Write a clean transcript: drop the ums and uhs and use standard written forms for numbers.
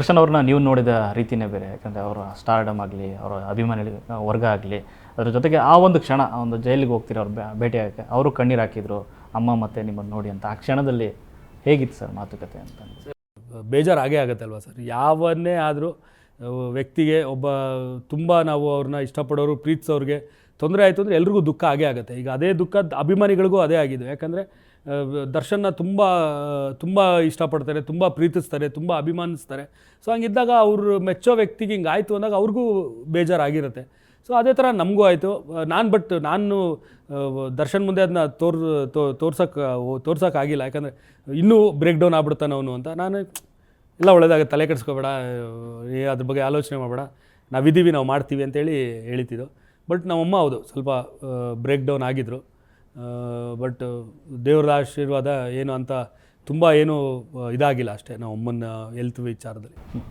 ದರ್ಶನ್ ಅವ್ರನ್ನ ನೀವು ನೋಡಿದ ರೀತಿನೇ ಬೇರೆ. ಯಾಕಂದರೆ ಅವರ ಸ್ಟಾರ್ಡಮ್ ಆಗಲಿ, ಅವರ ಅಭಿಮಾನಿ ವರ್ಗ ಆಗಲಿ, ಅದ್ರ ಜೊತೆಗೆ ಆ ಒಂದು ಕ್ಷಣ, ಆ ಒಂದು ಜೈಲಿಗೆ ಹೋಗ್ತೀರ ಅವ್ರು ಭೇಟಿ ಆಗೋಕ್ಕೆ, ಅವರು ಕಣ್ಣೀರು ಹಾಕಿದ್ರು ಅಮ್ಮ ಮತ್ತು ನಿಮ್ಮನ್ನು ನೋಡಿ ಅಂತ. ಆ ಕ್ಷಣದಲ್ಲಿ ಹೇಗಿತ್ತು ಸರ್ ಮಾತುಕತೆ ಅಂತ? ಬೇಜಾರು ಆಗೇ ಆಗುತ್ತಲ್ವ ಸರ್. ಯಾವನ್ನೇ ಆದರೂ ವ್ಯಕ್ತಿಗೆ ತುಂಬ ನಾವು ಅವ್ರನ್ನ ಇಷ್ಟಪಡೋರು, ಪ್ರೀತಿಸೋರಿಗೆ ತೊಂದರೆ ಆಯಿತು ಅಂದರೆ ಎಲ್ರಿಗೂ ದುಃಖ ಆಗೇ ಆಗುತ್ತೆ. ಈಗ ಅದೇ ದುಃಖ ಅಭಿಮಾನಿಗಳಿಗೂ ಅದೇ ಆಗಿದೆ. ಯಾಕಂದರೆ ದರ್ಶನ್ನ ತುಂಬ ಇಷ್ಟಪಡ್ತಾರೆ, ತುಂಬ ಪ್ರೀತಿಸ್ತಾರೆ, ತುಂಬ ಅಭಿಮಾನಿಸ್ತಾರೆ. ಸೊ ಹಂಗಿದ್ದಾಗ ಅವರು ಮೆಚ್ಚೋ ವ್ಯಕ್ತಿಗೆ ಹಿಂಗೆ ಆಯಿತು ಅಂದಾಗ ಅವ್ರಿಗೂ ಬೇಜಾರಾಗಿರುತ್ತೆ. ಸೊ ಅದೇ ಥರ ನಮಗೂ ಆಯಿತು. ನಾನು ದರ್ಶನ್ ಮುಂದೆ ಅದನ್ನ ತೋರ್ಸೋಕ್ಕಾಗಿಲ್ಲ. ಯಾಕಂದರೆ ಇನ್ನೂ ಬ್ರೇಕ್ ಡೌನ್ ಆಗ್ಬಿಡ್ತಾನೆ ಅವನು ಅಂತ. ನಾನು ಎಲ್ಲ ಒಳ್ಳೆಯದಾಗುತ್ತೆ, ತಲೆ ಕೆಡಿಸ್ಕೋಬೇಡ, ಅದ್ರ ಬಗ್ಗೆ ಆಲೋಚನೆ ಮಾಡಬೇಡ, ನಾವಿದ್ದೀವಿ, ನಾವು ಮಾಡ್ತೀವಿ ಅಂತೇಳಿ ಹೇಳ್ತಿದ್ದು. ಬಟ್ ನಮ್ಮಮ್ಮ ಹೌದು ಸ್ವಲ್ಪ ಬ್ರೇಕ್ ಡೌನ್ ಆಗಿದ್ದರು. ಬಟ್ ದೇವ್ರ ಆಶೀರ್ವಾದ ಏನು ಅಂತ ತುಂಬ ಏನು ಇದಾಗಿಲ್ಲ ಅಷ್ಟೇ, ನಮ್ಮ ಅಮ್ಮನ ಹೆಲ್ತ್ ವಿಚಾರದಲ್ಲಿ.